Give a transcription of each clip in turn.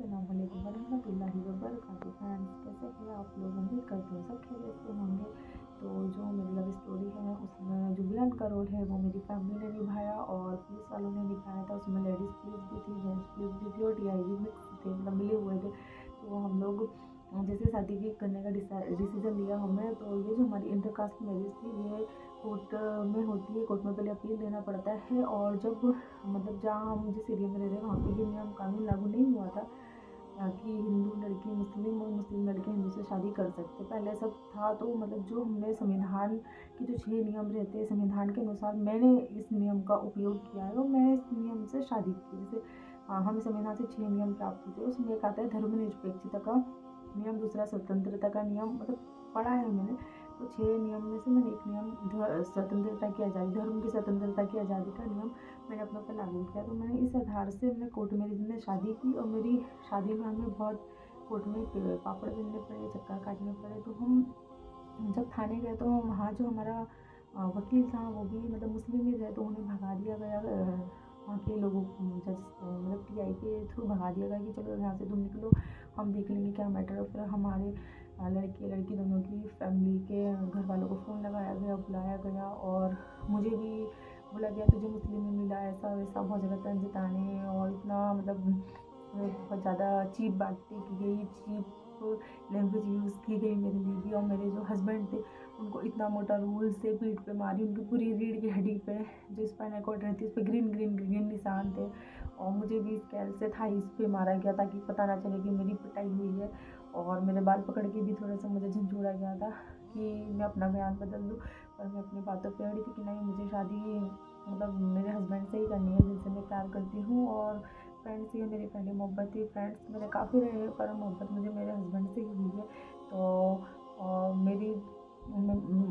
अस्सलाम वालेकुम वरहमतुल्लाहि वबरकातुहू। फ्रेंड्स, कैसे हैं आप लोग? उम्मीद करते हो सब खैरियत से होंगे। तो जो मेरी लव स्टोरी है उसमें जो विलन का रोल है वो मेरी फैमिली ने निभाया और पुलिस वालों ने निभाया था। उसमें लेडीज़ पुलिस भी थी, जेंट्स पुलिस भी थी और टीआई भी मिक्स थे, मतलब मिले हुए थे। तो हम लोग जैसे शादी की करने का डिसीज़न लिया हमने। तो ये जो हमारी इंटरकास्ट मैरिज थी ये कोर्ट में होती है। कोर्ट में पहले अपील देना पड़ता है और जब मतलब जहाँ हम जिस एरिया में रह रहे हैं वहाँ पे ये नियम कानून लागू नहीं हुआ था कि हिंदू लड़की मुस्लिम और मुस्लिम लड़के हिंदू से शादी कर सकते। पहले सब था तो मतलब जो हमने संविधान के जो 6 नियम रहते हैं संविधान के अनुसार मैंने इस नियम का उपयोग किया है और मैंने इस नियम से शादी की। जैसे हमें संविधान से 6 नियम प्राप्त होते हैं, उसमें एक आता है धर्मनिरपेक्षता का नियम, दूसरा स्वतंत्रता का नियम, मतलब पढ़ा है मैंने। तो 6 नियम में से मैंने एक नियम स्वतंत्रता की आज़ादी, धर्म की स्वतंत्रता की आज़ादी का नियम मैंने अपने ऊपर लागू किया। तो मैंने इस आधार से मैंने कोर्ट मैरिज में शादी की और मेरी शादी में हमें बहुत कोर्ट में पापड़ बेलने पड़े, चक्कर काटने पड़े। तो हम जब थाने गए तो वहाँ जो हमारा वकील था वो भी मतलब मुस्लिम ही थे, तो उन्हें भगा दिया गया। वहाँ के लोगों को जज मतलब टीआई के थ्रू भगा दिया गया कि चलो यहाँ से तुम निकलो, हम देख लेंगे क्या मैटर है। फिर हमारे लड़के लड़की दोनों की फैमिली के घर वालों को फ़ोन लगाया गया, बुलाया गया और मुझे भी बोला गया तुझे मुस्लिम में मिला, ऐसा वैसा बहुत ज़्यादा तंज ताने और इतना मतलब बहुत ज़्यादा चीप बातें की गई, चीप लैंग्वेज यूज़ की गई मेरे लिए भी। और मेरे जो हस्बैंड थे उनको इतना मोटा रूल से पीठ पे मारी, उनकी पूरी रीढ़ की हड्डी पे जो स्पाइनल कॉर्ड रहती है उस पर ग्रीन ग्रीन ग्रीन निशान थे। और मुझे भी स्केल से थाइस पे मारा गया ताकि पता ना चले कि मेरी पिटाई हुई है। और मेरे बाल पकड़ के भी थोड़ा सा मुझे झंझोड़ा गया था कि मैं अपना बयान बदल दूँ, पर मैं अपनी बातों पे अड़ी थी कि नहीं, मुझे शादी मतलब मेरे हस्बैंड से ही करनी है जिनसे मैं प्यार करती हूँ। और फ्रेंड्स, ये मेरी पहली मोहब्बत थी। फ्रेंड्स मेरे काफ़ी रहे हैं पर मोहब्बत मुझे मेरे हस्बैंड से ही हुई है। तो मेरी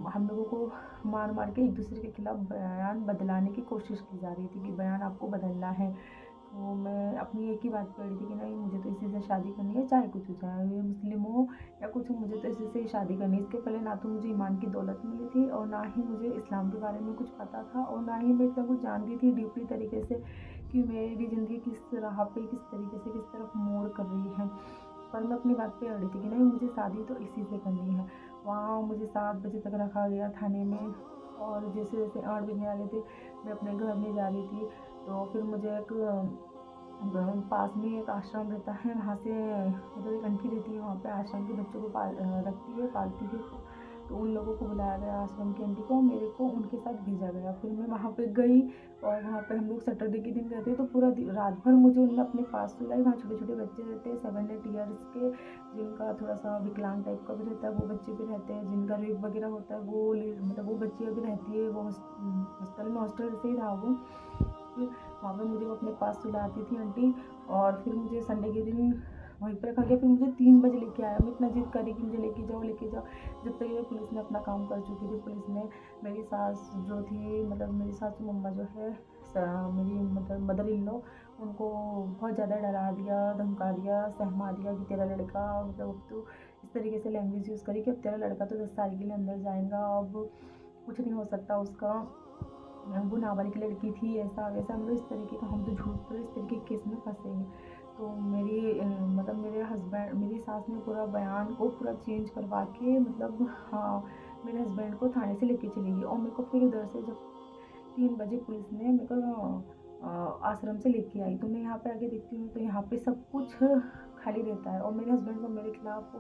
हम लोगों को मार मार के एक दूसरे के खिलाफ बयान बदलाने की कोशिश की जा रही थी कि बयान आपको बदलना है। तो मैं अपनी एक ही बात पे अड़ी थी कि नहीं, मुझे तो इसी से शादी करनी है, चाहे कुछ हो, चाहे ये मुस्लिम हो या कुछ हो, मुझे तो इसी से ही शादी करनी है। इसके पहले ना तो मुझे ईमान की दौलत मिली थी और ना ही मुझे इस्लाम के बारे में कुछ पता था और ना ही मैं इतना कुछ जानती थी डीपली तरीके से कि मेरी ज़िंदगी किस राह पे किस तरीके से किस तरफ मोड़ कर रही है। पर मैं अपनी बात पे अड़ी थी कि नहीं, मुझे शादी तो इसी से करनी है। वहाँ मुझे 7 बजे तक रखा गया थाने में और जैसे जैसे 8 बजने वाले थे मैं अपने घर में जा रही थी। तो फिर मुझे एक पास में एक आश्रम रहता है, वहाँ से मतलब एक आंटी रहती है, वहाँ पे आश्रम के बच्चों को रखती है, पालती है। तो उन लोगों को बुलाया गया, आश्रम की आंटी को, मेरे को उनके साथ भेजा गया। फिर मैं वहाँ पे गई और वहाँ पे हम लोग सैटरडे के दिन गए थे। तो पूरा रात भर मुझे उन्होंने अपने पास सुलाई। वहाँ छोटे छोटे बच्चे रहते हैं 7-8 ईयर्स के, जिनका थोड़ा सा विकलांग टाइप का भी रहता है, वो बच्चे भी रहते हैं। जिनका रेप वगैरह होता है वो मतलब वो बच्चियाँ भी रहती है। वो हॉस्टल जैसे ही था वो। फिर वहाँ पे मुझे वो अपने पास सुलाती थी आंटी और फिर मुझे संडे के दिन वहीं पर रखा गया। फिर मुझे 3 बजे लेके आया। मैं इतना जिद करी कि मुझे लेके जाओ लेके जाओ, जब तक ये पुलिस ने अपना काम कर चुकी थी। पुलिस ने मेरी सास जो थी, मतलब मेरी सासू मम्मा जो है, मेरी मतलब मदर इन लॉ, उनको बहुत ज़्यादा डरा दिया, धमका दिया, सहमा दिया कि तेरा लड़का मतलब अब तो इस तरीके से लैंग्वेज यूज़ करी कि अब तेरा लड़का तो 10 साल के लिए अंदर जाएगा, अब कुछ नहीं हो सकता उसका, वो नाबालिग लड़की थी, ऐसा वैसा, मतलब इस तरीके का, हम तो झूठ पर इस तरीके के केस में फंसेंगे। तो मेरी मतलब मेरे हस्बैंड, मेरी सास ने पूरा बयान को पूरा चेंज करवा के मतलब हाँ मेरे हस्बैंड को थाने से लेके चली गई। और मेरे को फिर उधर से जब 3 बजे पुलिस ने मेरे को आश्रम से लेके आई, तो मैं यहाँ पे आके देखती हूँ तो यहाँ पे सब कुछ खाली रहता है और मेरे हस्बैंड को मेरे खिलाफ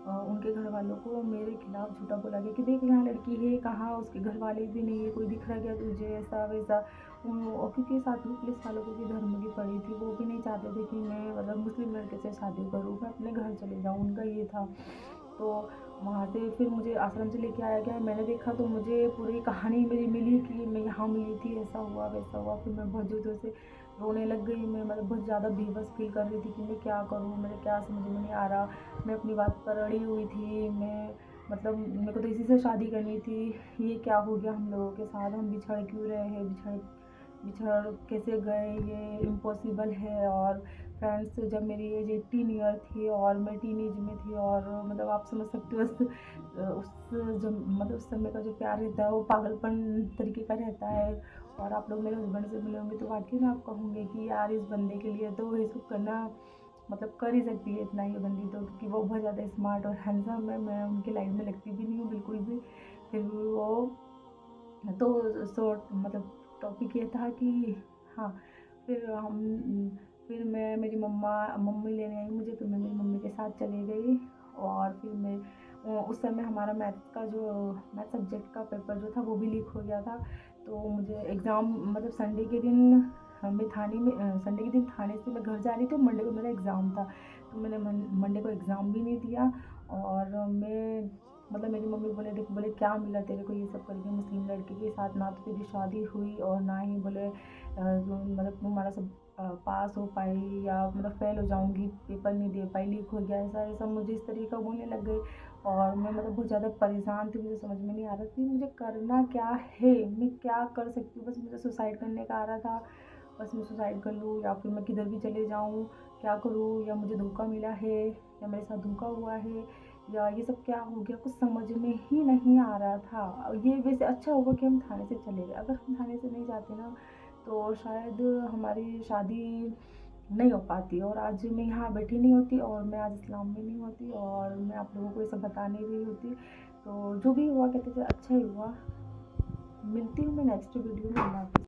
उनके घर वालों को मेरे खिलाफ झूठा बोला गया कि देख यहाँ लड़की है, कहाँ उसके घर वाले भी नहीं है, कोई दिख रहा गया तुझे, ऐसा वैसा। और क्योंकि साथ में पुलिस वालों को भी धर्म की पड़ी थी, वो भी नहीं चाहते थे कि मैं मतलब मुस्लिम लड़के से शादी करूँ, मैं अपने घर चले जाऊँ, उनका ये था। तो वहाँ से फिर मुझे आश्रम से लेके आया गया। मैंने देखा तो मुझे पूरी कहानी मेरी मिली कि मैं यहाँ मिली थी, ऐसा हुआ वैसा हुआ। फिर मैं बहुत ज़ोर से रोने लग गई। मैं मतलब बहुत ज़्यादा बेबस फील कर रही थी कि मैं क्या करूँ, मेरे क्या समझ में नहीं आ रहा। मैं अपनी बात पर अड़ी हुई थी। मैं मतलब मेरे को तो इसी से शादी करनी थी, ये क्या हो गया हम लोगों के साथ, हम बिछड़ क्यों रहे हैं, बिछड़ कैसे गए, ये इम्पॉसिबल है। और फ्रेंड्स, जब मेरी एज 18 ईयर थी और मैं टीनेज में थी और मतलब आप समझ सकते हो उस जब मतलब उस समय का जो प्यार रहता है वो पागलपन तरीके का रहता है। और आप लोग मेरे हस्बैंड से मिले होंगे तो वाकई में आप कहोगे कि यार इस बंदे के लिए तो ये सब करना मतलब कर ही सकती है इतना ये बंदी तो, क्योंकि वो बहुत ज़्यादा स्मार्ट और हैंडसम है। मैं उनकी लाइफ में लगती भी नहीं हूँ बिल्कुल भी। फिर भी वो तो मतलब टॉपिक ये था कि हाँ, फिर फिर मैं मेरी मम्मी लेने आई मुझे, तो मैं मेरी मम्मी के साथ चली गई। और फिर मैं उस समय हमारा मैथ सब्जेक्ट का पेपर जो था वो भी लीक हो गया था। तो मुझे एग्ज़ाम मतलब संडे के दिन मैं संडे के दिन थाने से मैं घर जा रही थी, मंडे को मेरा एग्ज़ाम था। तो मैंने मंडे को एग्ज़ाम भी नहीं दिया। और मैं मतलब मेरी मम्मी बोले क्या मिला तेरे को ये सब करके, मुस्लिम लड़के के साथ, ना तो तेरी शादी हुई और ना ही बोले मतलब तुम्हारा सब पास हो पाई, या मतलब फेल हो जाऊंगी, पेपर नहीं दे पाई, लीक हो गया, ऐसा ऐसा मुझे इस तरीके का बोलने लग गई। और मैं मतलब बहुत ज़्यादा परेशान थी, मुझे समझ में नहीं आ रहा थी मुझे करना क्या है, मैं क्या कर सकती हूँ। बस मुझे सुसाइड करने का आ रहा था, बस मैं सुसाइड कर लूँ या फिर मैं किधर भी चले जाऊँ, क्या करूँ, या मुझे धोखा मिला है, या मेरे साथ धोखा हुआ है, या ये सब क्या हो गया, कुछ समझ में ही नहीं आ रहा था। ये वैसे अच्छा होगा कि हम थाने से चले गए, अगर हम थाने से नहीं जाते ना तो शायद हमारी शादी नहीं हो पाती, और आज मैं यहाँ बैठी नहीं होती, और मैं आज इस्लाम में नहीं होती, और मैं आप लोगों को ये सब बता नहीं रही होती। तो जो भी हुआ कहते थे अच्छा ही हुआ। मिलती हूँ मैं नेक्स्ट वीडियो में। अल्लाह हाफ़िज़।